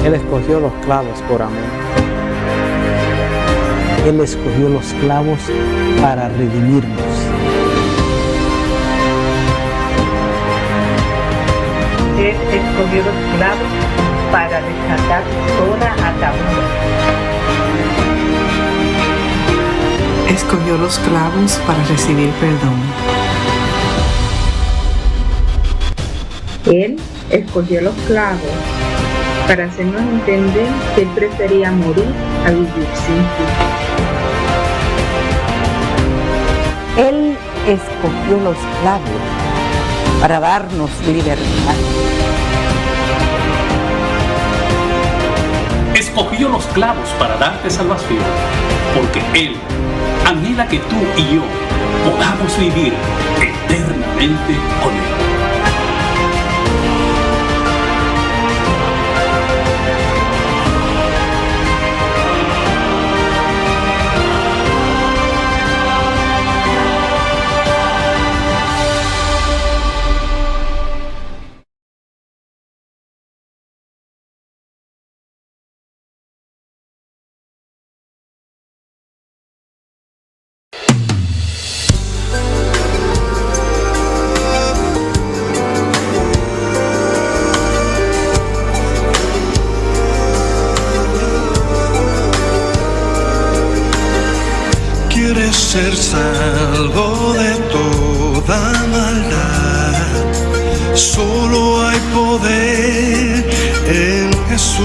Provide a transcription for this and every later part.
Él escogió los clavos por amor. Él escogió los clavos para redimirnos. Él escogió los clavos para desatar toda atadura. Escogió los clavos para recibir perdón. Él escogió los clavos para hacernos entender que Él prefería morir a vivir sin ti. Él escogió los clavos para darnos libertad. Escogió los clavos para darte salvación, porque Él anhela que tú y yo podamos vivir eternamente con Él. Quieres ser salvo de toda maldad, solo hay poder en Jesús.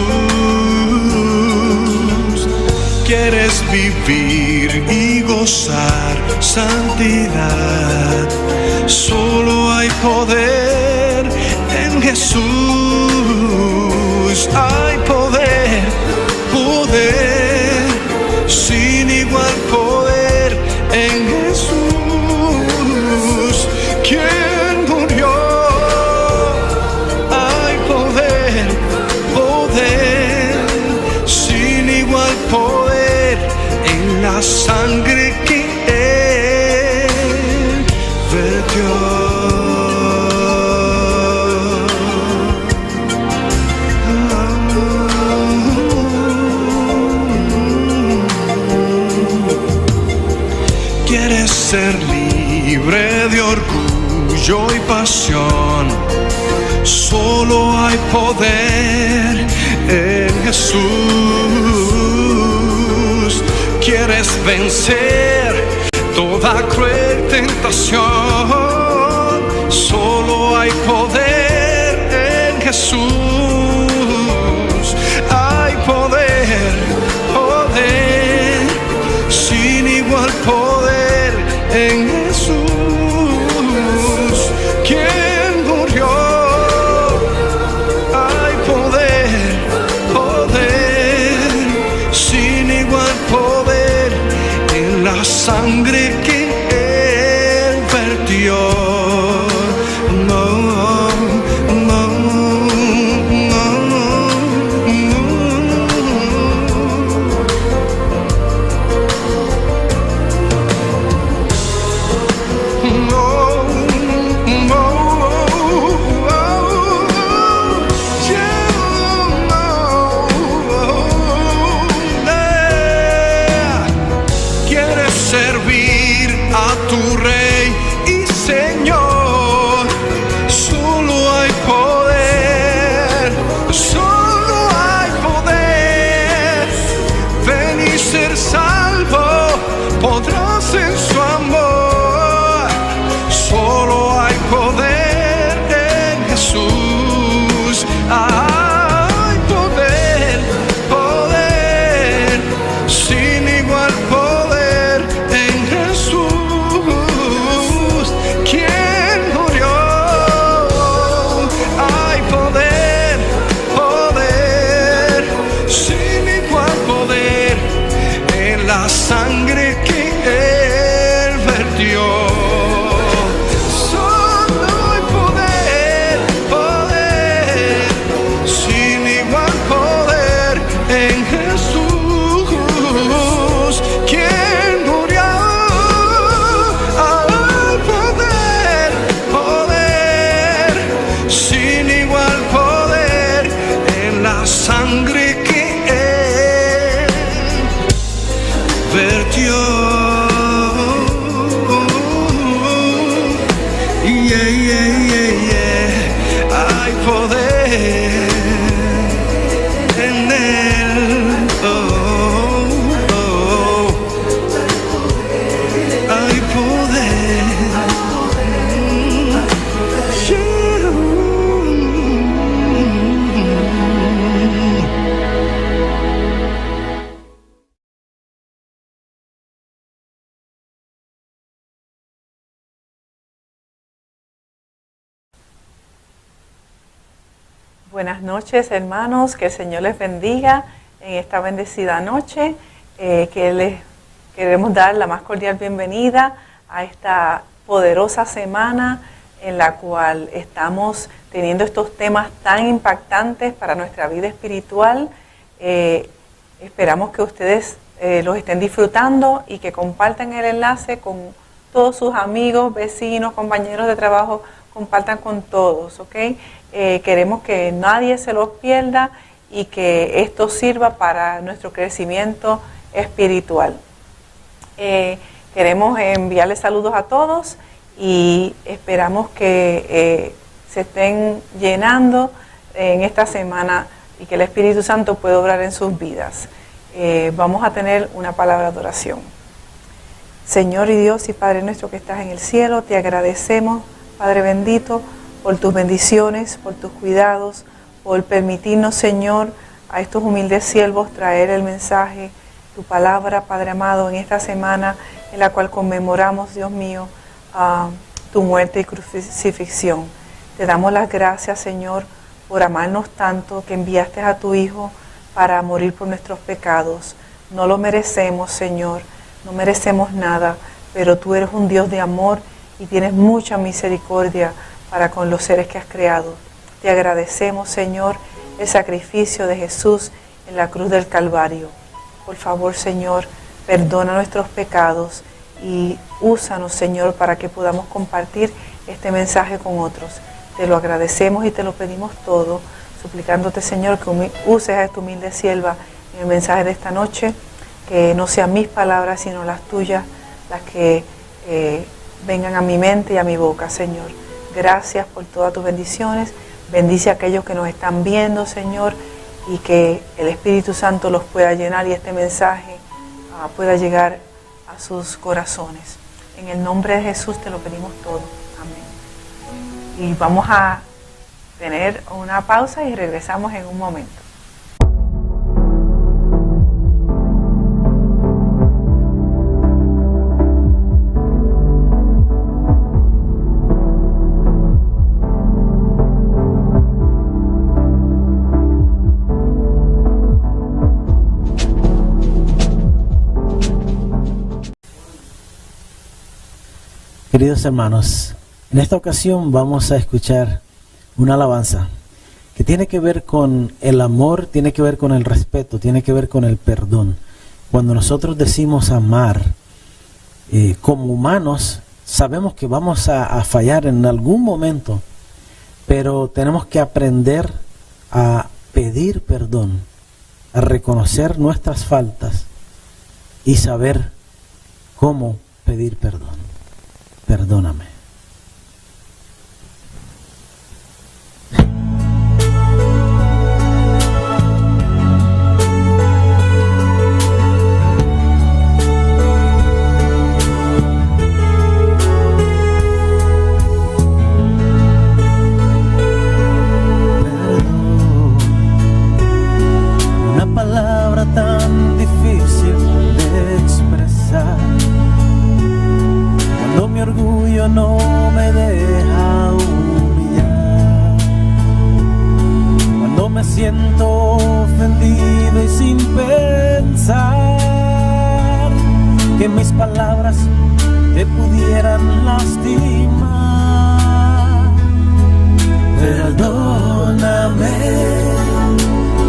Quieres vivir y gozar santidad, solo hay poder en Jesús. Hay poder, poder, sin igual poder en Jesús, quien murió. Hay poder, poder, sin igual poder en la sangre que Él vertió. Quieres ser libre de orgullo y pasión, solo hay poder en Jesús. Quieres vencer toda cruel tentación, solo hay poder en Jesús. Hay poder, poder, sin igual poder en Jesús, quien murió. Hay poder, poder, sin igual poder en la sangre que Él vertió. No, no, poder en él. Oh, oh. Hay poder. Buenas noches, hermanos, que el Señor les bendiga en esta bendecida noche, que les queremos dar la más cordial bienvenida a esta poderosa semana en la cual estamos teniendo estos temas tan impactantes para nuestra vida espiritual. Esperamos que ustedes los estén disfrutando y que compartan el enlace con todos sus amigos, vecinos, compañeros de trabajo, compartan con todos, ¿ok? Queremos que nadie se los pierda y que esto sirva para nuestro crecimiento espiritual. Queremos enviarles saludos a todos y esperamos que se estén llenando en esta semana y que el Espíritu Santo pueda obrar en sus vidas. Vamos a tener una palabra de oración. Señor y Dios y Padre nuestro que estás en el cielo, te agradecemos, Padre bendito, por tus bendiciones, por tus cuidados, por permitirnos, Señor, a estos humildes siervos traer el mensaje, tu palabra, Padre amado, en esta semana en la cual conmemoramos, Dios mío, tu muerte y crucifixión. Te damos las gracias, Señor, por amarnos tanto que enviaste a tu Hijo para morir por nuestros pecados. No lo merecemos, Señor, no merecemos nada, pero tú eres un Dios de amor y tienes mucha misericordia para con los seres que has creado. Te agradecemos, Señor, el sacrificio de Jesús en la cruz del Calvario. Por favor, Señor, perdona nuestros pecados y úsanos, Señor, para que podamos compartir este mensaje con otros. Te lo agradecemos y te lo pedimos todo, suplicándote, Señor, que uses a esta humilde sierva en el mensaje de esta noche, que no sean mis palabras, sino las tuyas, las que vengan a mi mente y a mi boca, Señor. Gracias por todas tus bendiciones. Bendice a aquellos que nos están viendo, Señor, y que el Espíritu Santo los pueda llenar y este mensaje pueda llegar a sus corazones. En el nombre de Jesús te lo pedimos todo. Amén. Y vamos a tener una pausa y regresamos en un momento. Queridos hermanos, en esta ocasión vamos a escuchar una alabanza que tiene que ver con el amor, tiene que ver con el respeto, tiene que ver con el perdón. Cuando nosotros decimos amar, como humanos, sabemos que vamos a fallar en algún momento, pero tenemos que aprender a pedir perdón, a reconocer nuestras faltas y saber cómo pedir perdón. Perdóname. Una palabra tan difícil de expresar. Cuando mi orgullo no me deja humillar, cuando me siento ofendido y sin pensar que mis palabras te pudieran lastimar. Perdóname,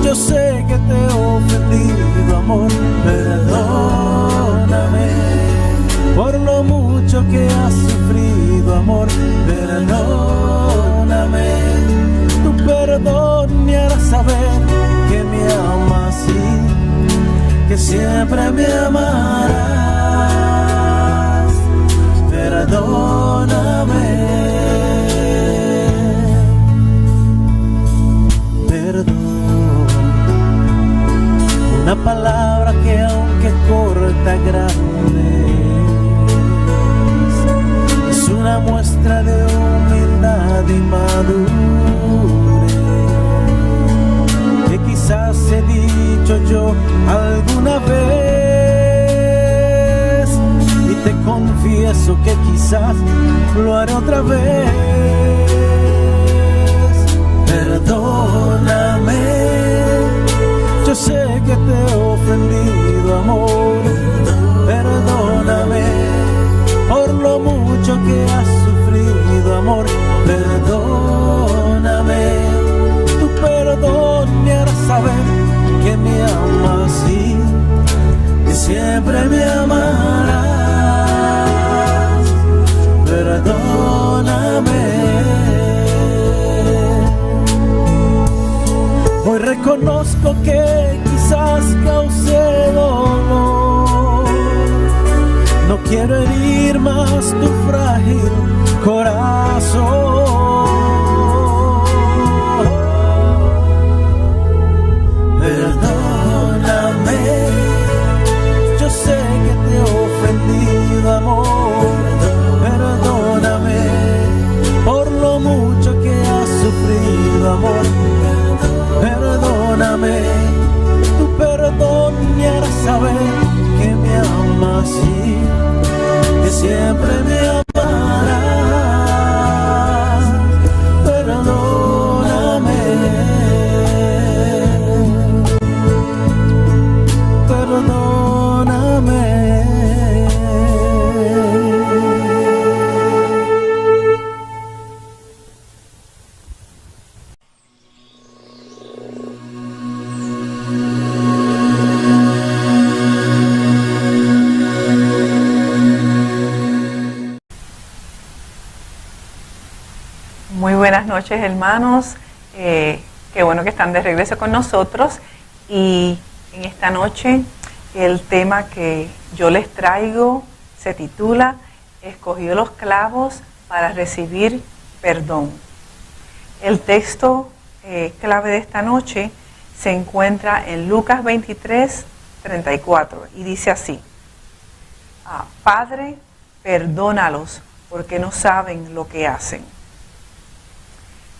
yo sé que te he ofendido, amor. Perdóname por lo mucho que has sufrido, amor. Perdóname, tu perdón me hará saber que me amas y que siempre me amarás. Perdóname. Reconozco que quizás causé dolor. No quiero herir más tu frágil corazón. Perdóname, yo sé que te he ofendido, amor. Perdóname por lo mucho que has sufrido, amor. Perdóname, tu perdón me hará saber que me amas y que siempre me amarás. Perdóname, perdóname. Muy buenas noches, hermanos. Qué bueno que están de regreso con nosotros. Y en esta noche el tema que yo les traigo se titula Escogió los clavos para recibir perdón. El texto clave de esta noche se encuentra en Lucas 23:34 y dice así: Padre, perdónalos porque no saben lo que hacen.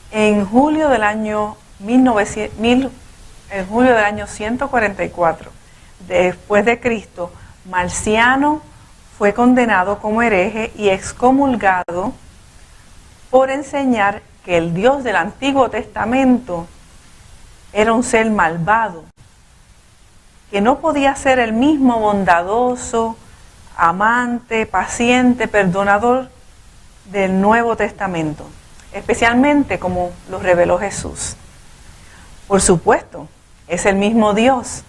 En julio del año 144 después de Cristo, Marciano fue condenado como hereje y excomulgado por enseñar que el Dios del Antiguo Testamento era un ser malvado, que no podía ser el mismo bondadoso, amante, paciente, perdonador del Nuevo Testamento, especialmente como lo reveló Jesús. Por supuesto, es el mismo Dios,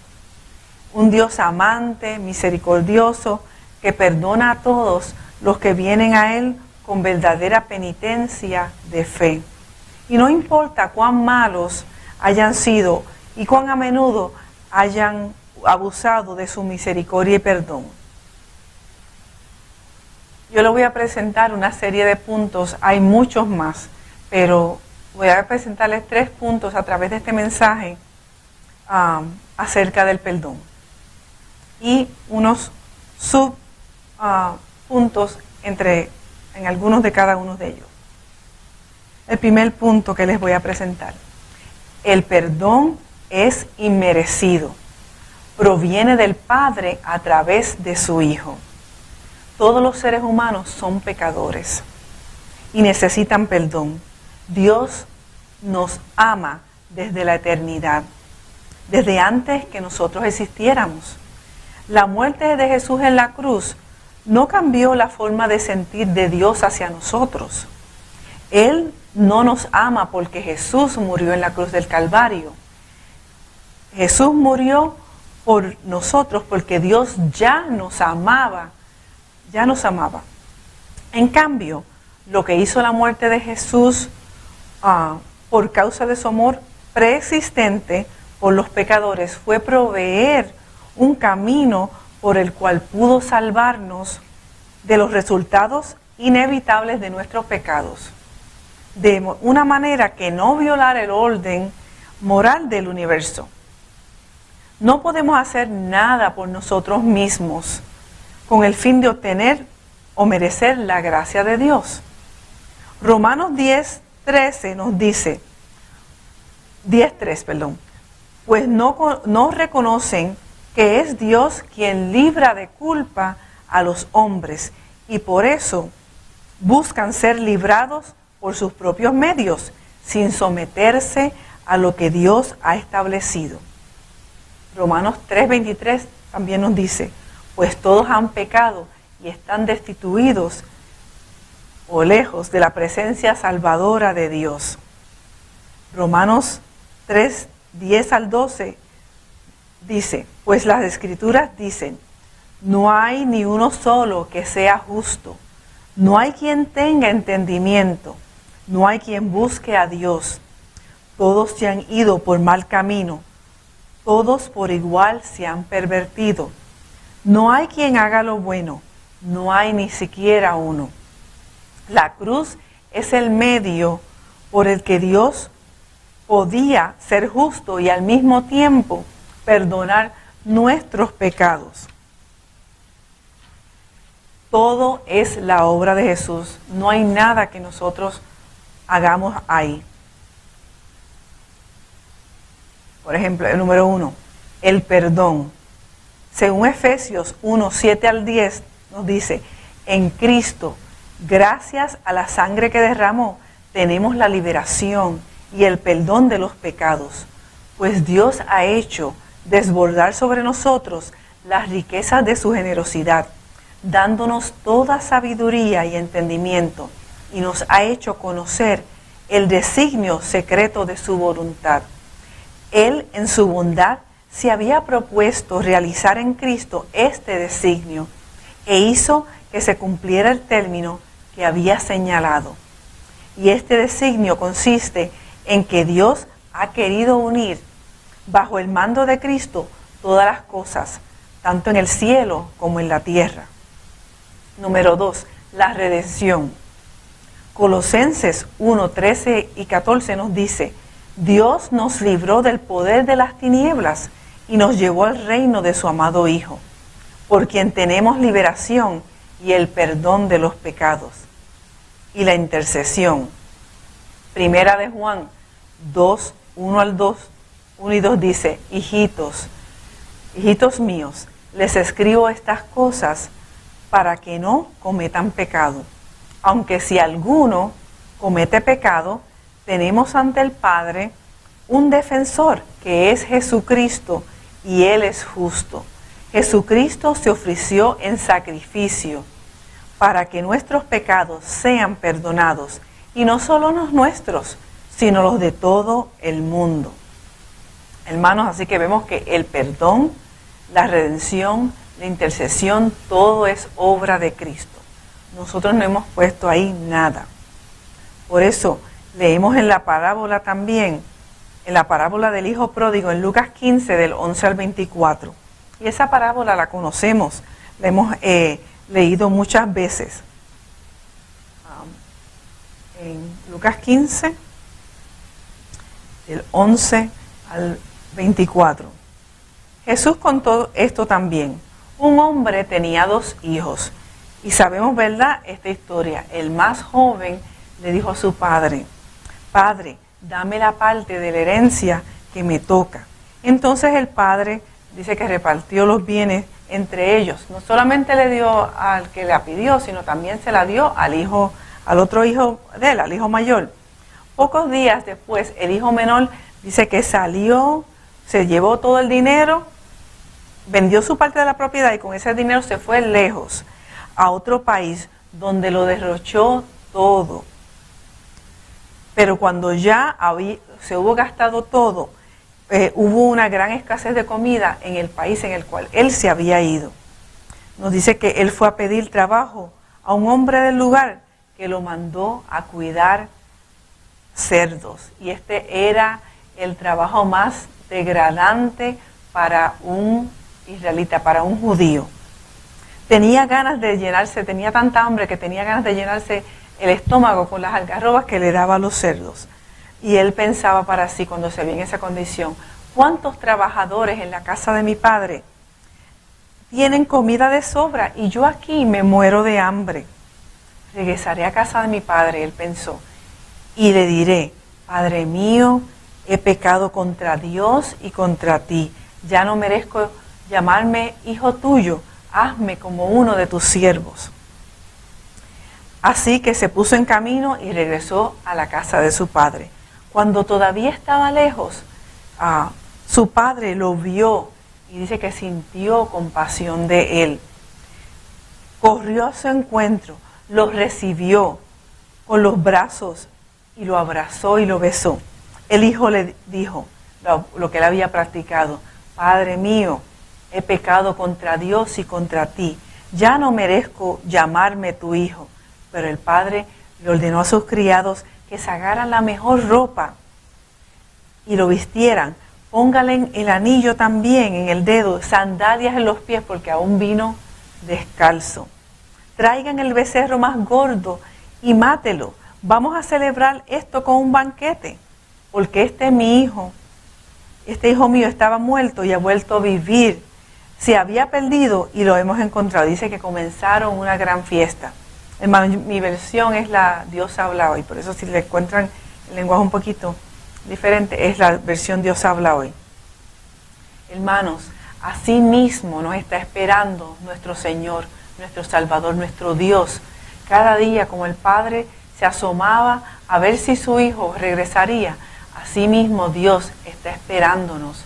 un Dios amante, misericordioso, que perdona a todos los que vienen a Él con verdadera penitencia de fe. Y no importa cuán malos hayan sido y cuán a menudo hayan abusado de su misericordia y perdón. Yo le voy a presentar una serie de puntos, hay muchos más, pero voy a presentarles 3 puntos a través de este mensaje acerca del perdón. Y unos subpuntos en algunos de cada uno de ellos. El primer punto que les voy a presentar: el perdón es inmerecido, proviene del Padre a través de su Hijo. Todos los seres humanos son pecadores y necesitan perdón. Dios nos ama desde la eternidad, desde antes que nosotros existiéramos. La muerte de Jesús en la cruz no cambió la forma de sentir de Dios hacia nosotros. Él no nos ama porque Jesús murió en la cruz del Calvario. Jesús murió por nosotros porque Dios ya nos amaba. En cambio, lo que hizo la muerte de Jesús por causa de su amor preexistente por los pecadores fue proveer un camino por el cual pudo salvarnos de los resultados inevitables de nuestros pecados, de una manera que no violara el orden moral del universo. No podemos hacer nada por nosotros mismos con el fin de obtener o merecer la gracia de Dios. Romanos 10:3 nos dice, 10:3, pues no reconocen que es Dios quien libra de culpa a los hombres y por eso buscan ser librados por sus propios medios, sin someterse a lo que Dios ha establecido. Romanos 3:23 también nos dice, pues todos han pecado y están destituidos o lejos de la presencia salvadora de Dios. Romanos 3:10-12 dice, pues las Escrituras dicen, no hay ni uno solo que sea justo, no hay quien tenga entendimiento, no hay quien busque a Dios. Todos se han ido por mal camino, Todos por igual se han pervertido. No hay quien haga lo bueno, no hay ni siquiera uno. La cruz es el medio por el que Dios podía ser justo y al mismo tiempo perdonar nuestros pecados. Todo es la obra de Jesús. No hay nada que nosotros hagamos ahí. Por ejemplo, el número 1, el perdón. Según Efesios 1, 7 al 10, nos dice, en Cristo, gracias a la sangre que derramó, tenemos la liberación y el perdón de los pecados, pues Dios ha hecho desbordar sobre nosotros las riquezas de su generosidad, dándonos toda sabiduría y entendimiento, y nos ha hecho conocer el designio secreto de su voluntad. Él, en su bondad, se había propuesto realizar en Cristo este designio e hizo que se cumpliera el término que había señalado. Y este designio consiste en que Dios ha querido unir bajo el mando de Cristo todas las cosas, tanto en el cielo como en la tierra. Número 2, la redención. Colosenses 1, 13 y 14 nos dice, Dios nos libró del poder de las tinieblas y nos llevó al reino de su amado Hijo, por quien tenemos liberación y el perdón de los pecados. Y la intercesión. Primera de Juan 2, 1 y 2 dice, hijitos míos, les escribo estas cosas para que no cometan pecado. Aunque si alguno comete pecado, tenemos ante el Padre un defensor, que es Jesucristo, y Él es justo. Jesucristo se ofreció en sacrificio para que nuestros pecados sean perdonados, y no solo los nuestros, sino los de todo el mundo. Hermanos, así que vemos que el perdón, la redención, la intercesión, todo es obra de Cristo. Nosotros no hemos puesto ahí nada. Por eso leemos en la parábola también, en la parábola del Hijo Pródigo, en Lucas 15, del 11 al 24. Y esa parábola la conocemos, la hemos leído muchas veces. En Lucas 15, del 11 al 24. Jesús contó esto también. Un hombre tenía 2 hijos. Y sabemos, ¿verdad?, esta historia. El más joven le dijo a su padre, Padre, dame la parte de la herencia que me toca. Entonces el padre dice que repartió los bienes entre ellos. No solamente le dio al que la pidió, sino también se la dio al otro hijo de él, al hijo mayor. Pocos días después, el hijo menor dice que salió, se llevó todo el dinero, vendió su parte de la propiedad y con ese dinero se fue lejos, a otro país, donde lo derrochó todo. Pero cuando ya se hubo gastado todo, hubo una gran escasez de comida en el país en el cual él se había ido. Nos dice que él fue a pedir trabajo a un hombre del lugar que lo mandó a cuidar cerdos. Y este era el trabajo más degradante para un israelita, para un judío. Tenía ganas de llenarse, tenía tanta hambre que tenía ganas de llenarse el estómago con las algarrobas que le daba a los cerdos. Y él pensaba para sí, cuando se vio en esa condición, ¿cuántos trabajadores en la casa de mi padre tienen comida de sobra y yo aquí me muero de hambre? Regresaré a casa de mi padre, él pensó, y le diré, Padre mío, he pecado contra Dios y contra ti, ya no merezco llamarme hijo tuyo, hazme como uno de tus siervos. Así que se puso en camino y regresó a la casa de su padre. Cuando todavía estaba lejos, su padre lo vio y dice que sintió compasión de él. Corrió a su encuentro, lo recibió con los brazos y lo abrazó y lo besó. El hijo le dijo lo que él había practicado, Padre mío, he pecado contra Dios y contra ti, ya no merezco llamarme tu hijo. Pero el padre le ordenó a sus criados que sacaran la mejor ropa y lo vistieran, Póngale el anillo también en el dedo, sandalias en los pies, porque aún vino descalzo. Traigan el becerro más gordo y mátelo. Vamos a celebrar esto con un banquete, porque este hijo mío estaba muerto y ha vuelto a vivir. Se había perdido y lo hemos encontrado. Dice que comenzaron una gran fiesta. Hermano, mi versión es la Dios habla hoy, por eso si le encuentran el lenguaje un poquito diferente, es la versión Dios habla hoy. Hermanos, así mismo nos está esperando nuestro Señor, nuestro Salvador, nuestro Dios. Cada día, como el Padre se asomaba a ver si su Hijo regresaría, así mismo Dios está esperándonos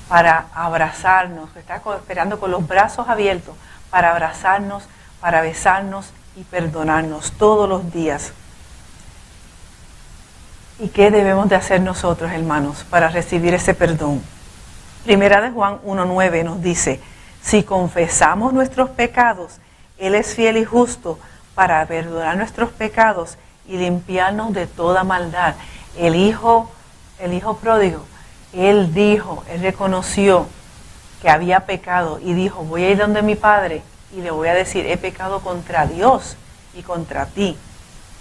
para abrazarnos, está esperando con los brazos abiertos para abrazarnos, para besarnos y perdonarnos todos los días. ¿Y qué debemos de hacer nosotros, hermanos, para recibir ese perdón? Primera de Juan 1:9 nos dice, si confesamos nuestros pecados, Él es fiel y justo para perdonar nuestros pecados y limpiarnos de toda maldad. El hijo pródigo, él reconoció que había pecado y dijo, voy a ir donde mi padre y le voy a decir, he pecado contra Dios y contra ti,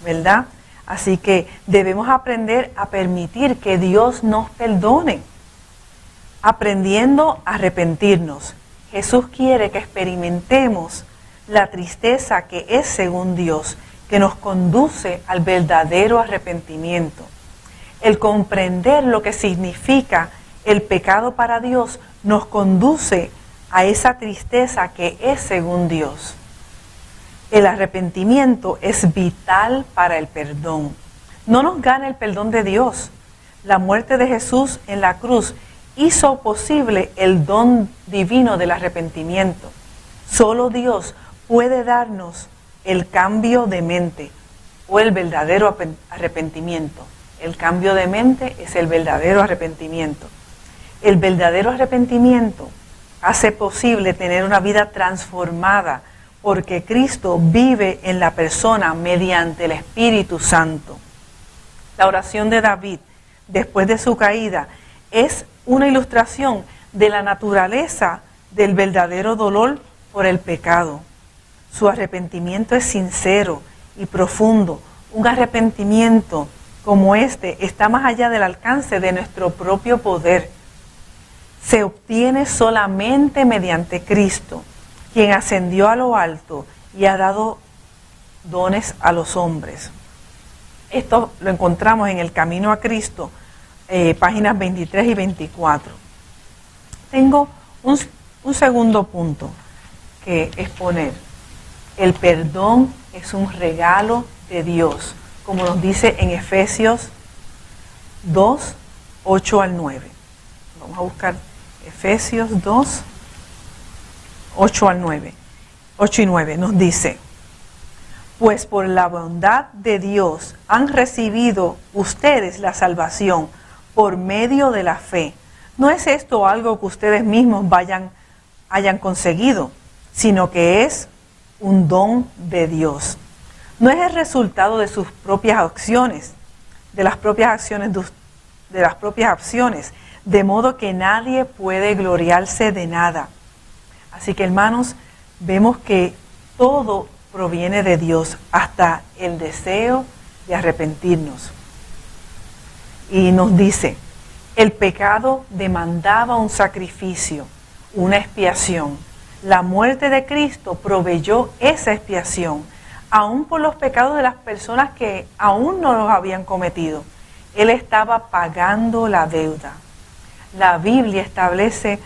¿verdad? Así que debemos aprender a permitir que Dios nos perdone, aprendiendo a arrepentirnos. Jesús quiere que experimentemos la tristeza que es según Dios, que nos conduce al verdadero arrepentimiento. El comprender lo que significa el pecado para Dios nos conduce a esa tristeza que es según Dios. El arrepentimiento es vital para el perdón. No nos gana el perdón de Dios. La muerte de Jesús en la cruz hizo posible el don divino del arrepentimiento. Solo Dios puede darnos el cambio de mente o el verdadero arrepentimiento. El cambio de mente es el verdadero arrepentimiento. El verdadero arrepentimiento hace posible tener una vida transformada porque Cristo vive en la persona mediante el Espíritu Santo. La oración de David, después de su caída, es una ilustración de la naturaleza del verdadero dolor por el pecado. Su arrepentimiento es sincero y profundo. Un arrepentimiento como este está más allá del alcance de nuestro propio poder. Se obtiene solamente mediante Cristo, quien ascendió a lo alto y ha dado dones a los hombres. Esto lo encontramos en el Camino a Cristo, páginas 23 y 24. Tengo un segundo punto que exponer. El perdón es un regalo de Dios, como nos dice en Efesios 2, 8 al 9. Vamos a buscar Efesios 2, 8 al 9. 8 y 9 nos dice, pues por la bondad de Dios han recibido ustedes la salvación por medio de la fe. No es esto algo que ustedes mismos hayan conseguido, sino que es un don de Dios. No es el resultado de sus propias acciones, de las propias acciones, de modo que nadie puede gloriarse de nada. Así que, hermanos, vemos que todo proviene de Dios, hasta el deseo de arrepentirnos. Y nos dice, el pecado demandaba un sacrificio, una expiación. La muerte de Cristo proveyó esa expiación, aún por los pecados de las personas que aún no los habían cometido. Él estaba pagando la deuda. La Biblia establece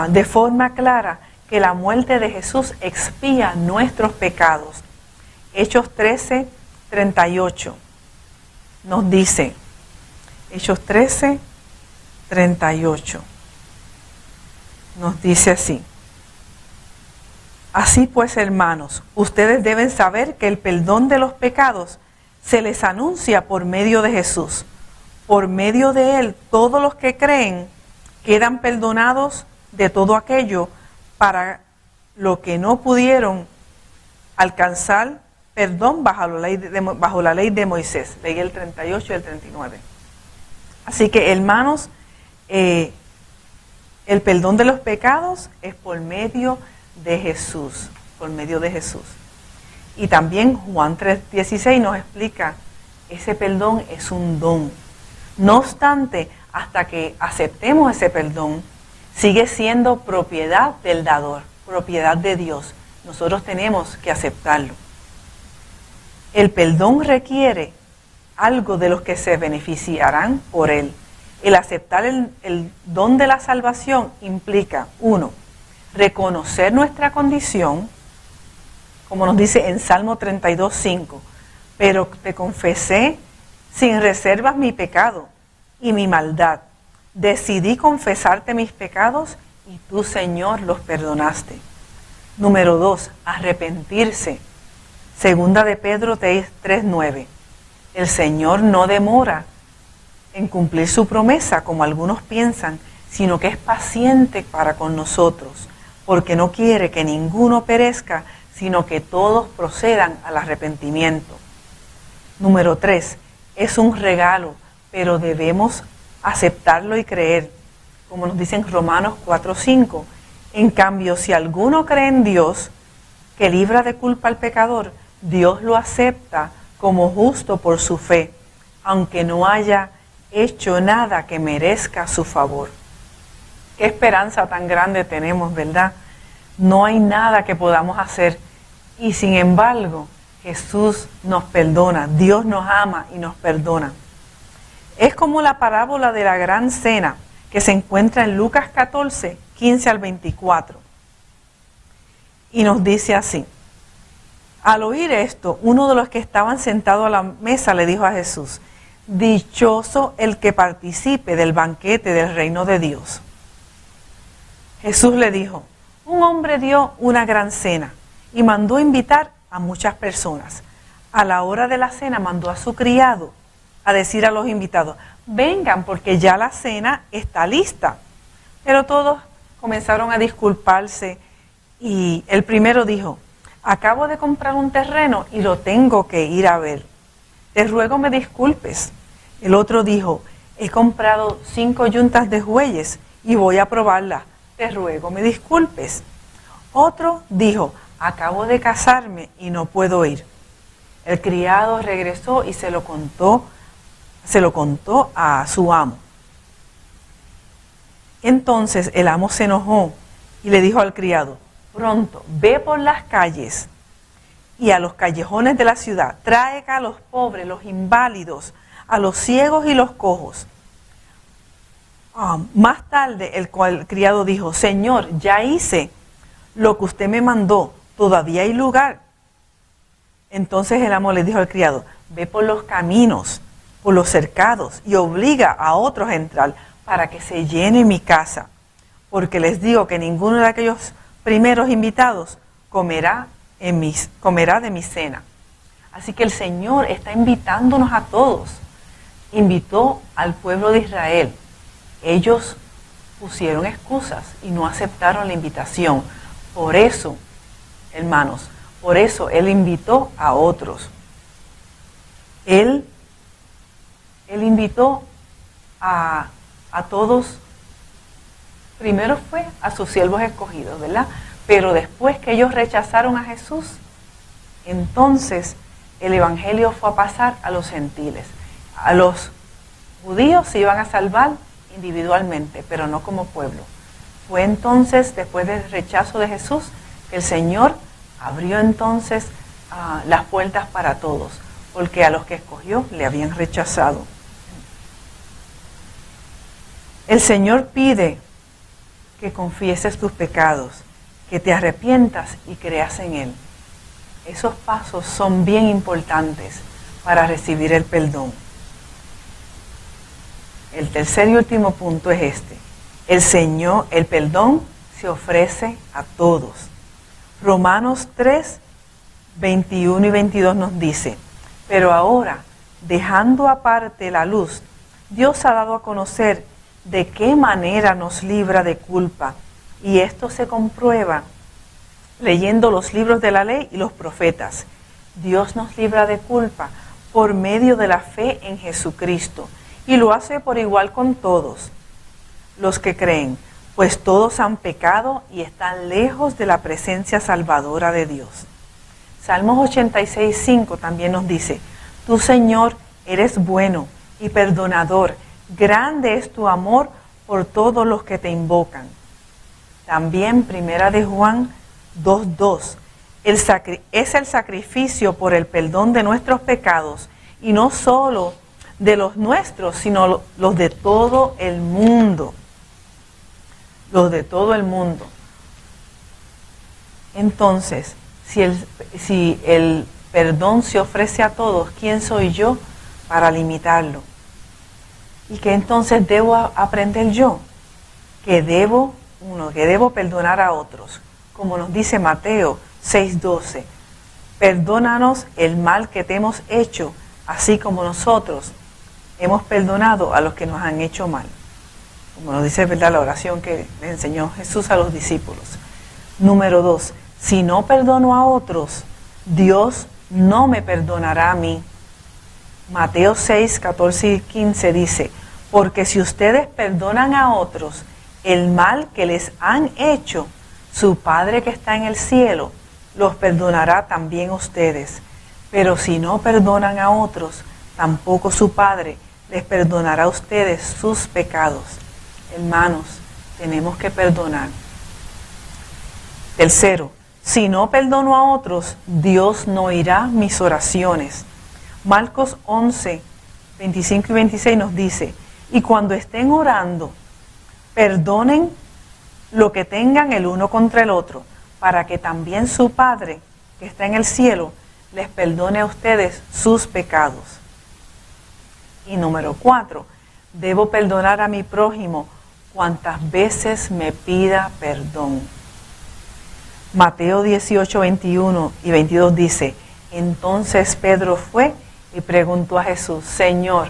de forma clara que la muerte de Jesús expía nuestros pecados. Hechos 13, 38 nos dice, Hechos 13, 38 nos dice así. Así pues, hermanos, ustedes deben saber que el perdón de los pecados se les anuncia por medio de Jesús. Por medio de Él, todos los que creen quedan perdonados de todo aquello para lo que no pudieron alcanzar perdón bajo la ley de Moisés. Leí el 38 y el 39. Así que, hermanos, el perdón de los pecados es por medio de Jesús, por medio de Jesús. Y también Juan 3:16 nos explica, ese perdón es un don. No obstante, hasta que aceptemos ese perdón, sigue siendo propiedad del dador, propiedad de Dios. Nosotros tenemos que aceptarlo. El perdón requiere algo de los que se beneficiarán por él. El aceptar el don de la salvación implica, 1, reconocer nuestra condición, como nos dice en Salmo 32:5, pero te confesé sin reservas mi pecado y mi maldad. Decidí confesarte mis pecados y tú, Señor, los perdonaste. Número 2, arrepentirse. Segunda de Pedro 3:9. El Señor no demora en cumplir su promesa, como algunos piensan, sino que es paciente para con nosotros, porque no quiere que ninguno perezca, sino que todos procedan al arrepentimiento. Número 3, es un regalo, pero debemos aceptarlo y creer, como nos dice en Romanos 4:5. En cambio, si alguno cree en Dios, que libra de culpa al pecador, Dios lo acepta como justo por su fe, aunque no haya hecho nada que merezca su favor. Qué esperanza tan grande tenemos, ¿verdad? No hay nada que podamos hacer y sin embargo Jesús nos perdona, Dios nos ama y nos perdona. Es como la parábola de la gran cena que se encuentra en Lucas 14:15 al 24. Y nos dice así: al oír esto, uno de los que estaban sentados a la mesa le dijo a Jesús: dichoso el que participe del banquete del reino de Dios. Jesús le dijo: un hombre dio una gran cena y mandó invitar a muchas personas. A la hora de la cena mandó a su criado a decir a los invitados: vengan porque ya la cena está lista. Pero todos comenzaron a disculparse y el primero dijo: acabo de comprar un terreno y lo tengo que ir a ver. Te ruego me disculpes. El otro dijo: he comprado 5 yuntas de bueyes y voy a probarlas. Te ruego me disculpes. Otro dijo: acabo de casarme y no puedo ir. El criado regresó y se lo contó a su amo. Entonces el amo se enojó y le dijo al criado: pronto, ve por las calles y a los callejones de la ciudad, trae a los pobres, los inválidos, a los ciegos y los cojos. Más tarde el criado dijo: Señor, ya hice lo que usted me mandó, todavía hay lugar. Entonces el amo le dijo al criado: ve por los caminos, por los cercados y obliga a otros a entrar para que se llene mi casa, porque les digo que ninguno de aquellos primeros invitados comerá de mi cena. Así que el Señor está invitándonos a todos. Invitó al pueblo de Israel. Ellos pusieron excusas y no aceptaron la invitación. Por eso, hermanos, por eso Él invitó a otros. Él invitó a todos. Primero fue a sus siervos escogidos, ¿verdad? Pero después que ellos rechazaron a Jesús, entonces el evangelio fue a pasar a los gentiles. A los judíos se iban a salvar individualmente, pero no como pueblo. Fue entonces, después del rechazo de Jesús, que el Señor abrió entonces las puertas para todos, porque a los que escogió le habían rechazado. El Señor pide que confieses tus pecados, que te arrepientas y creas en Él. Esos pasos son bien importantes para recibir el perdón. El tercer y último punto es este: el perdón se ofrece a todos. Romanos 3, 21 y 22 nos dice: pero ahora, dejando aparte la luz, Dios ha dado a conocer de qué manera nos libra de culpa, y esto se comprueba leyendo los libros de la ley y los profetas. Dios nos libra de culpa por medio de la fe en Jesucristo, y lo hace por igual con todos los que creen, pues todos han pecado y están lejos de la presencia salvadora de Dios. Salmos 86:5 también nos dice: Tú, Señor, eres bueno y perdonador, grande es tu amor por todos los que te invocan. También Primera de Juan 2:2, es el sacrificio por el perdón de nuestros pecados, y no solo de los nuestros, sino los de todo el mundo. Los de todo el mundo. Entonces, si el perdón se ofrece a todos, ¿quién soy yo para limitarlo? ¿Y qué entonces debo aprender yo? Que debo perdonar a otros, como nos dice Mateo 6:12. Perdónanos el mal que te hemos hecho, así como nosotros hemos perdonado a los que nos han hecho mal. Como nos dice, ¿verdad?, la oración que le enseñó Jesús a los discípulos. Número 2, si no perdono a otros, Dios no me perdonará a mí. Mateo 6:14 y 15 dice: porque si ustedes perdonan a otros el mal que les han hecho, su Padre que está en el cielo los perdonará también a ustedes. Pero si no perdonan a otros, tampoco su Padre les perdonará a ustedes sus pecados. Hermanos, tenemos que perdonar. Tercero, si no perdono a otros, Dios no oirá mis oraciones. Marcos 11:25 y 26 nos dice: y cuando estén orando, perdonen lo que tengan el uno contra el otro, para que también su Padre, que está en el cielo, les perdone a ustedes sus pecados. Y número 4, debo perdonar a mi prójimo cuantas veces me pida perdón. Mateo 18:21 y 22 dice: entonces Pedro fue y preguntó a Jesús: Señor,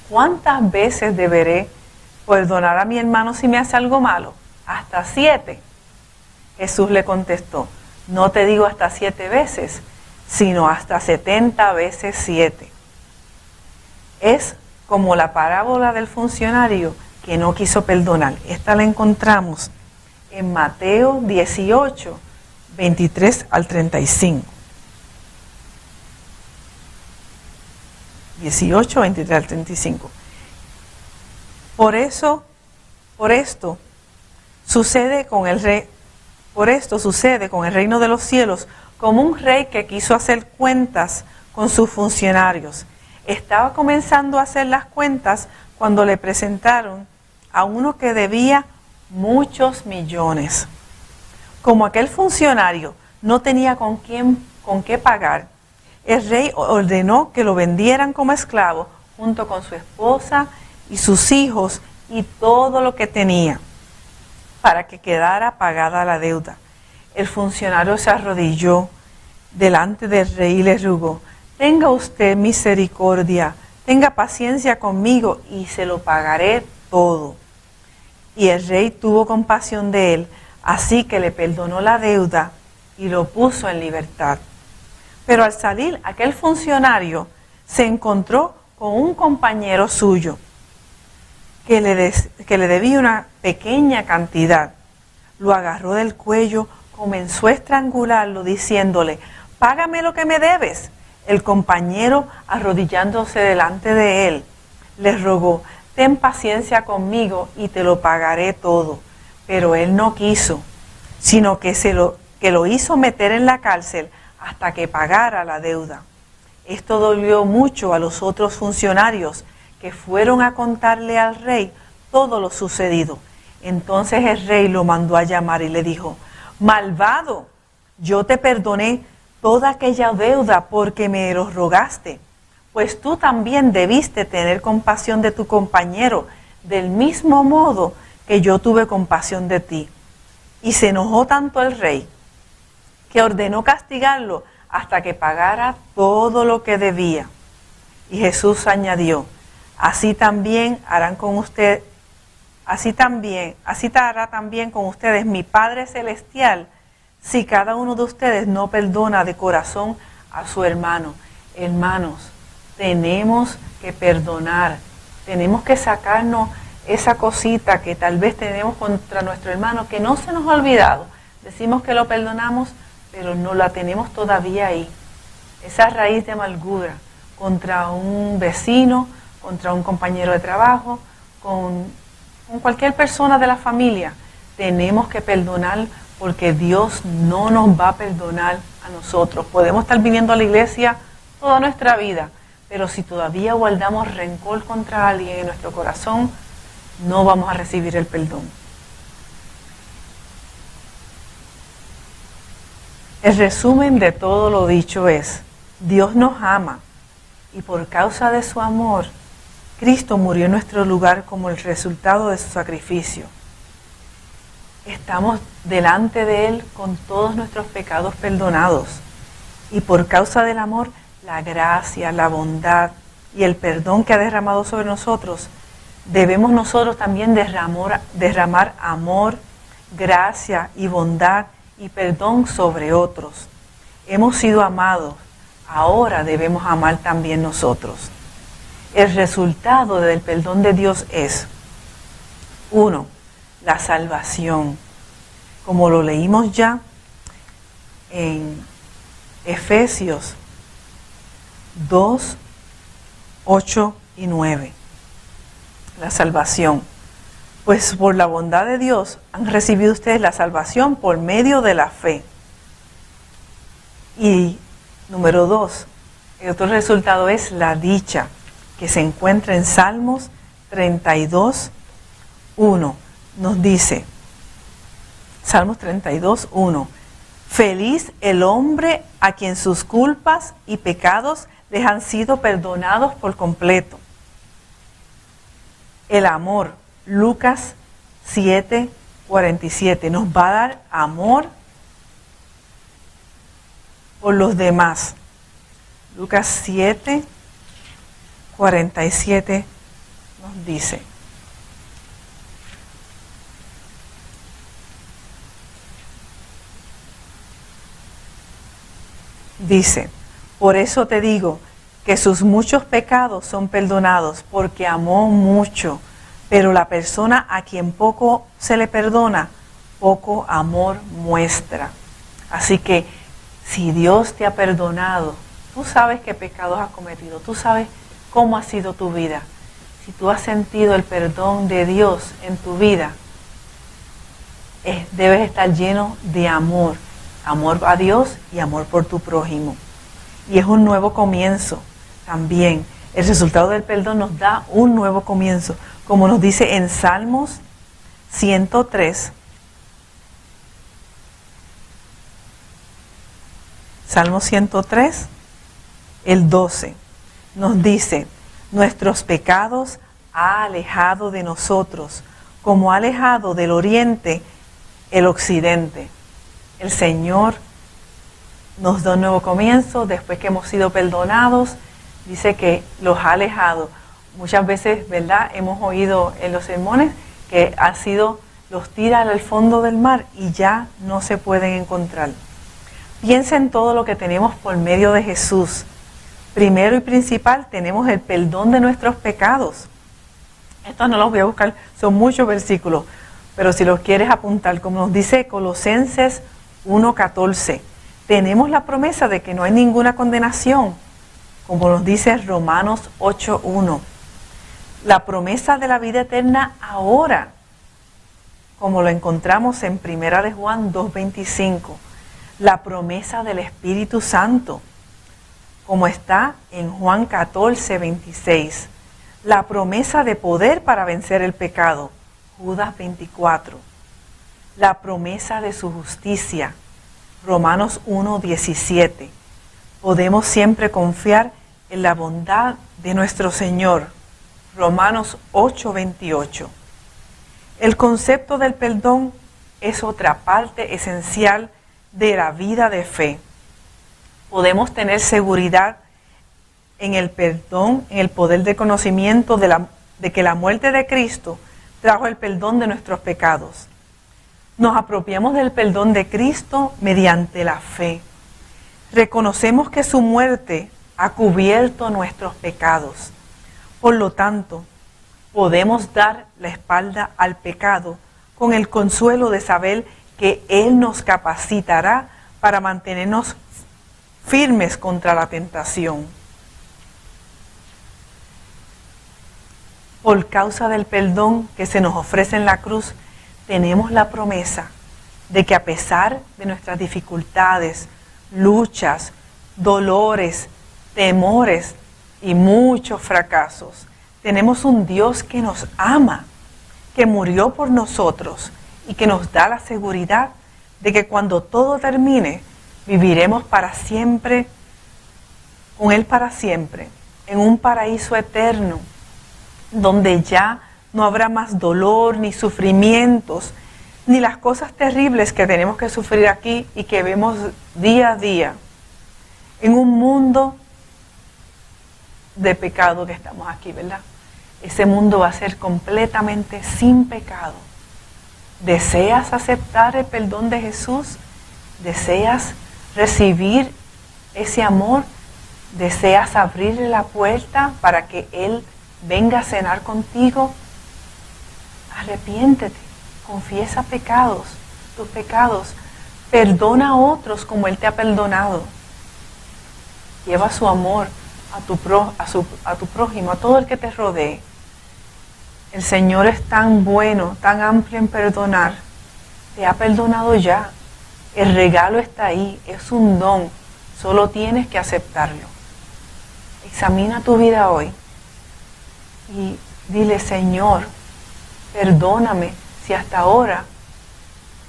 ¿cuántas veces deberé perdonar a mi hermano si me hace algo malo? ¿Hasta 7? Jesús le contestó: no te digo hasta 7 veces, sino hasta 70 veces 7. Es como la parábola del funcionario que no quiso perdonar. Esta la encontramos en Mateo 18, 23 al 35. 18, 23 al 35. Por esto sucede con el reino de los cielos como un rey que quiso hacer cuentas con sus funcionarios. Estaba comenzando a hacer las cuentas cuando le presentaron a uno que debía muchos millones. Como aquel funcionario no tenía con qué pagar, el rey ordenó que lo vendieran como esclavo junto con su esposa y sus hijos y todo lo que tenía, para que quedara pagada la deuda. El funcionario se arrodilló delante del rey y le rogó: tenga usted misericordia, tenga paciencia conmigo y se lo pagaré todo. Y el rey tuvo compasión de él, así que le perdonó la deuda y lo puso en libertad. Pero al salir, aquel funcionario se encontró con un compañero suyo que le debía una pequeña cantidad. Lo agarró del cuello, comenzó a estrangularlo diciéndole: págame lo que me debes. El compañero, arrodillándose delante de él, le rogó: ten paciencia conmigo y te lo pagaré todo. Pero él no quiso, sino que lo hizo meter en la cárcel hasta que pagara la deuda. Esto dolió mucho a los otros funcionarios, que fueron a contarle al rey todo lo sucedido. Entonces el rey lo mandó a llamar y le dijo: malvado, yo te perdoné toda aquella deuda porque me lo rogaste, pues tú también debiste tener compasión de tu compañero, del mismo modo que yo tuve compasión de ti. Y se enojó tanto el rey que ordenó castigarlo hasta que pagara todo lo que debía. Y Jesús añadió: así hará también con ustedes mi Padre Celestial, si cada uno de ustedes no perdona de corazón a su hermano. Hermanos, tenemos que perdonar Tenemos que sacarnos esa cosita que tal vez tenemos contra nuestro hermano, que no se nos ha olvidado. Decimos que lo perdonamos, pero no la tenemos todavía ahí. Esa raíz de amargura contra un vecino, contra un compañero de trabajo, con cualquier persona de la familia. Tenemos que perdonar porque Dios no nos va a perdonar a nosotros. Podemos estar viniendo a la iglesia toda nuestra vida, pero si todavía guardamos rencor contra alguien en nuestro corazón, no vamos a recibir el perdón. El resumen de todo lo dicho es: Dios nos ama y por causa de su amor, Cristo murió en nuestro lugar como el resultado de su sacrificio. Estamos delante de Él con todos nuestros pecados perdonados y por causa del amor, la gracia, la bondad y el perdón que ha derramado sobre nosotros, debemos nosotros también derramar amor, gracia y bondad y perdón sobre otros. Hemos sido amados, ahora debemos amar también nosotros. El resultado del perdón de Dios es: 1. La salvación, como lo leímos ya en Efesios 2, 8 y 9. La salvación. Pues por la bondad de Dios han recibido ustedes la salvación por medio de la fe. Y número 2, el otro resultado es la dicha, que se encuentra en Salmos 32, 1. Nos dice, Salmos 32, 1. Feliz el hombre a quien sus culpas y pecados les han sido perdonados por completo. El amor, Lucas 7, 47, nos va a dar amor por los demás. Lucas 7, 47 nos dice: por eso te digo que sus muchos pecados son perdonados, porque amó mucho, pero la persona a quien poco se le perdona, poco amor muestra. Así que si Dios te ha perdonado, tú sabes qué pecados has cometido, tú sabes cómo ha sido tu vida. Si tú has sentido el perdón de Dios en tu vida, debes estar lleno de amor. Amor a Dios y amor por tu prójimo. Y es un nuevo comienzo también. El resultado del perdón nos da un nuevo comienzo. Como nos dice en Salmos 103. Salmo 103, el 12. Nos dice: nuestros pecados ha alejado de nosotros, como ha alejado del oriente el occidente. El Señor nos da un nuevo comienzo después que hemos sido perdonados. Dice que los ha alejado. Muchas veces, ¿verdad?, hemos oído en los sermones que los tira al fondo del mar y ya no se pueden encontrar. Piensa en todo lo que tenemos por medio de Jesús. Primero y principal, tenemos el perdón de nuestros pecados. Estos no los voy a buscar, son muchos versículos, pero si los quieres apuntar, como nos dice Colosenses 1:14, tenemos la promesa de que no hay ninguna condenación, como nos dice Romanos 8:1. La promesa de la vida eterna ahora, como lo encontramos en 1 de Juan 2:25. La promesa del Espíritu Santo, como está en Juan 14:26. La promesa de poder para vencer el pecado, Judas 24. La promesa de su justicia, Romanos 1:17. Podemos siempre confiar en la bondad de nuestro Señor, Romanos 8:28. El concepto del perdón es otra parte esencial de la vida de fe. Podemos tener seguridad en el perdón, en el poder de conocimiento de que la muerte de Cristo trajo el perdón de nuestros pecados. Nos apropiamos del perdón de Cristo mediante la fe. Reconocemos que su muerte ha cubierto nuestros pecados. Por lo tanto, podemos dar la espalda al pecado con el consuelo de saber que Él nos capacitará para mantenernos firmes contra la tentación. Por causa del perdón que se nos ofrece en la cruz, tenemos la promesa de que a pesar de nuestras dificultades, luchas, dolores, temores y muchos fracasos, tenemos un Dios que nos ama, que murió por nosotros y que nos da la seguridad de que cuando todo termine, viviremos para siempre, con Él para siempre, en un paraíso eterno, donde ya no habrá más dolor, ni sufrimientos, ni las cosas terribles que tenemos que sufrir aquí y que vemos día a día, en un mundo de pecado que estamos aquí, ¿verdad? Ese mundo va a ser completamente sin pecado. ¿Deseas aceptar el perdón de Jesús? ¿Deseas recibir ese amor? ¿Deseas abrirle la puerta para que Él venga a cenar contigo? Arrepiéntete, confiesa tus pecados, perdona a otros como Él te ha perdonado. Lleva su amor a tu prójimo, a todo el que te rodee. El Señor es tan bueno, tan amplio en perdonar. Te ha perdonado ya. El regalo está ahí, es un don. Solo tienes que aceptarlo. Examina tu vida hoy y dile: Señor, perdóname si hasta ahora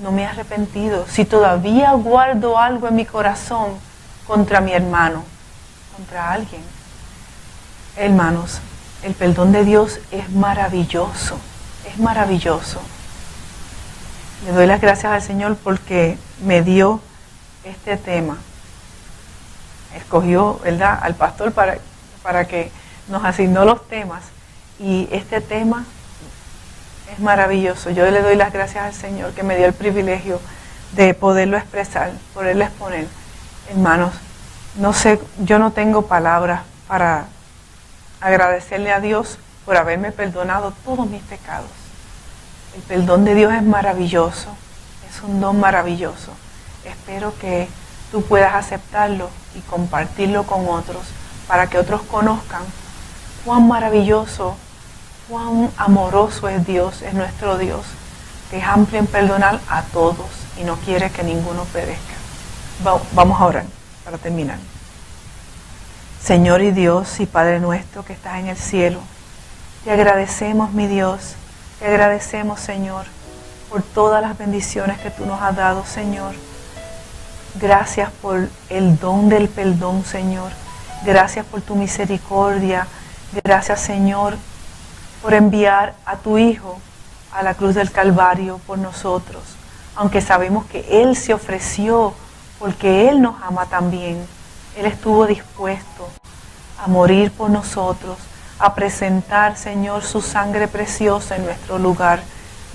no me he arrepentido, si todavía guardo algo en mi corazón contra mi hermano, contra alguien. Hermanos, el perdón de Dios es maravilloso, es maravilloso. Le doy las gracias al Señor porque me dio este tema. Escogió, ¿verdad?, al pastor para que nos asignó los temas. Y este tema es maravilloso. Yo le doy las gracias al Señor que me dio el privilegio de poderlo expresar, poderlo exponer. Hermanos, no sé, yo no tengo palabras para agradecerle a Dios por haberme perdonado todos mis pecados. El perdón de Dios es maravilloso, es un don maravilloso. Espero que tú puedas aceptarlo y compartirlo con otros para que otros conozcan cuán maravilloso, cuán amoroso es Dios, es nuestro Dios, que es amplio en perdonar a todos y no quiere que ninguno perezca. Vamos a orar para terminar. Señor y Dios y Padre nuestro que estás en el cielo, te agradecemos, mi Dios, te agradecemos, Señor, por todas las bendiciones que tú nos has dado, Señor. Gracias por el don del perdón, Señor. Gracias por tu misericordia. Gracias, Señor, por enviar a tu Hijo a la cruz del Calvario por nosotros, aunque sabemos que Él se ofreció porque Él nos ama también. Él estuvo dispuesto a morir por nosotros, a presentar, Señor, su sangre preciosa en nuestro lugar.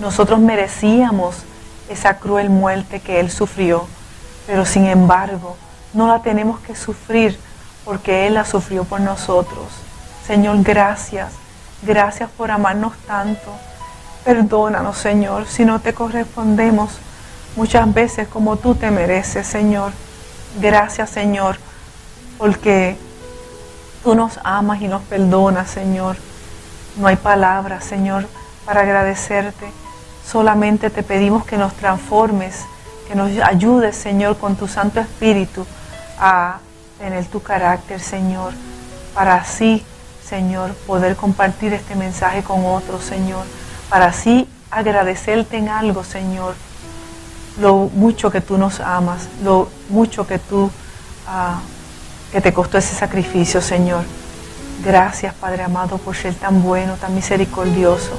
Nosotros merecíamos esa cruel muerte que Él sufrió, pero sin embargo no la tenemos que sufrir porque Él la sufrió por nosotros. Señor, gracias por amarnos tanto. Perdónanos, Señor, si no te correspondemos muchas veces como tú te mereces, Señor. Gracias, Señor, porque tú nos amas y nos perdonas, Señor. No hay palabras, Señor, para agradecerte. Solamente te pedimos que nos transformes, que nos ayudes, Señor, con tu Santo Espíritu a tener tu carácter, Señor, para así, Señor, poder compartir este mensaje con otros, Señor, para así agradecerte en algo, Señor, lo mucho que tú nos amas, lo mucho que tú que te costó ese sacrificio, Señor. Gracias, Padre amado, por ser tan bueno, tan misericordioso.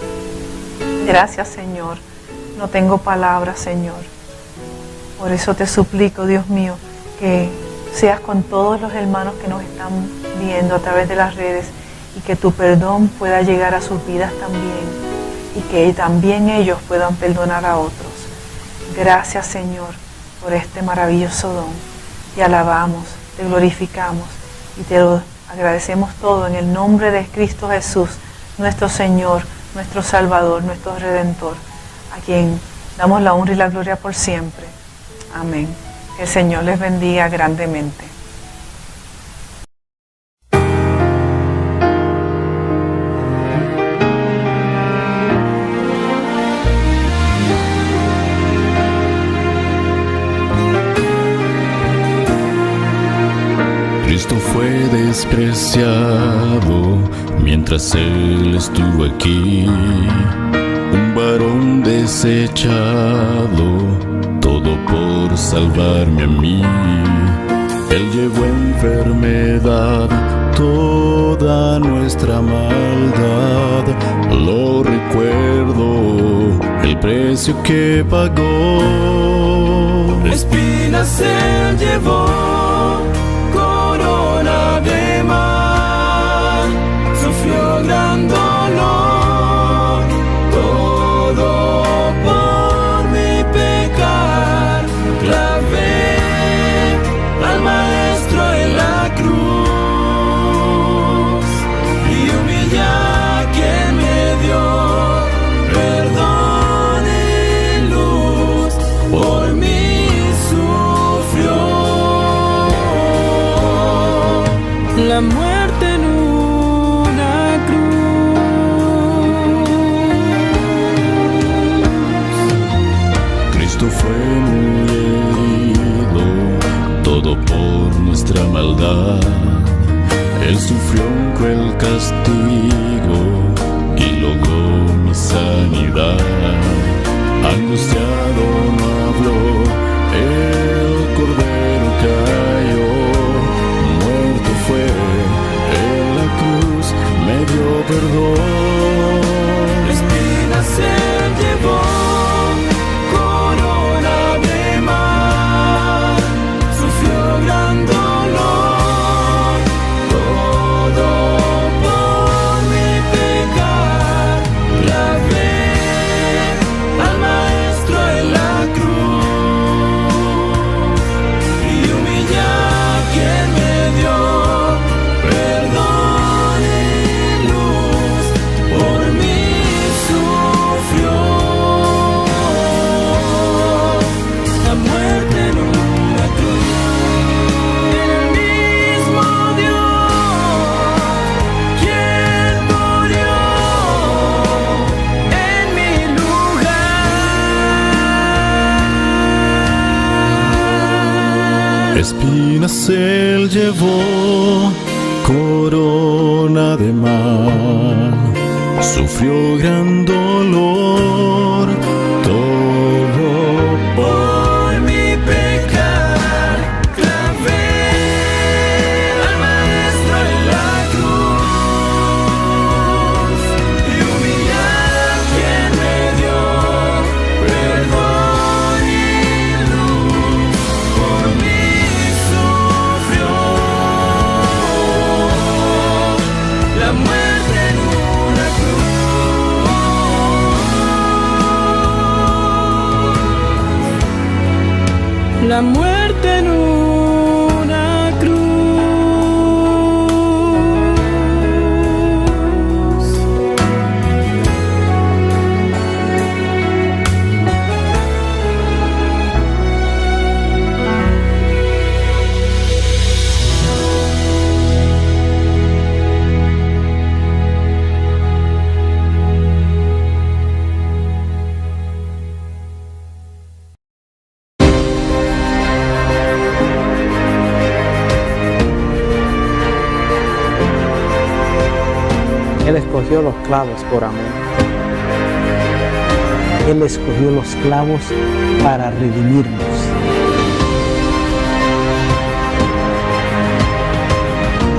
Gracias, Señor. No tengo palabras, Señor. Por eso te suplico, Dios mío, que seas con todos los hermanos que nos están viendo a través de las redes y que tu perdón pueda llegar a sus vidas también y que también ellos puedan perdonar a otros. Gracias, Señor, por este maravilloso don. Te alabamos, te glorificamos y te lo agradecemos todo en el nombre de Cristo Jesús, nuestro Señor, nuestro Salvador, nuestro Redentor, a quien damos la honra y la gloria por siempre. Amén. Que el Señor les bendiga grandemente. Cristo fue despreciado mientras Él estuvo aquí, un varón desechado, todo por salvarme a mí. Él llevó enfermedad, toda nuestra maldad, lo recuerdo, el precio que pagó. Espinas Él llevó, corona de mal, sufrió gran dolor, todo por mi pecar. Clavé al Maestro en la cruz y humillé a quien me dio perdón y luz, por mí sufrió. La muerte en una cruz. Cristo fue muy herido, todo por nuestra maldad. Él sufrió un cruel castigo y logró mi sanidad. Angustiado no habló, el Cordero cayó, muerto fue en la cruz, me dio perdón. Espinas Él llevó, corona de mal, sufrió gran dolor, todo por mi pecar. Clavé al Maestro en la cruz y humillé a quien me dio perdón y luz, por mí sufrió. La muerte en una cruz, en el mismo Dios, quien murió en mi lugar. Espinas Él llevó, corona de mal, sufrió gran dolor, todo por mi pecar. Clavé al Maestro en la cruz y humillé a quien me dio perdón y luz, por mí sufrió. La muerte en una cruz. La muerte en una cruz. Él escogió los clavos por amor. Él escogió los clavos para redimirnos.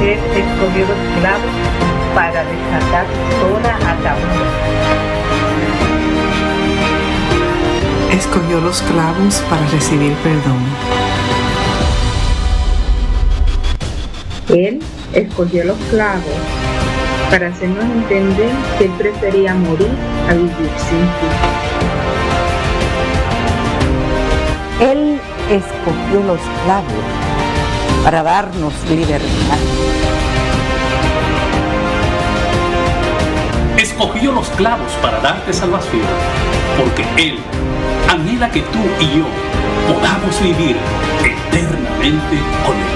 Él escogió los clavos para desatar toda atadura. Escogió los clavos para recibir perdón. Él escogió los clavos para hacernos entender que Él prefería morir a vivir sin ti. Él escogió los clavos para darnos libertad. escogió los clavos para darte salvación, porque Él anhela que tú y yo podamos vivir eternamente con Él.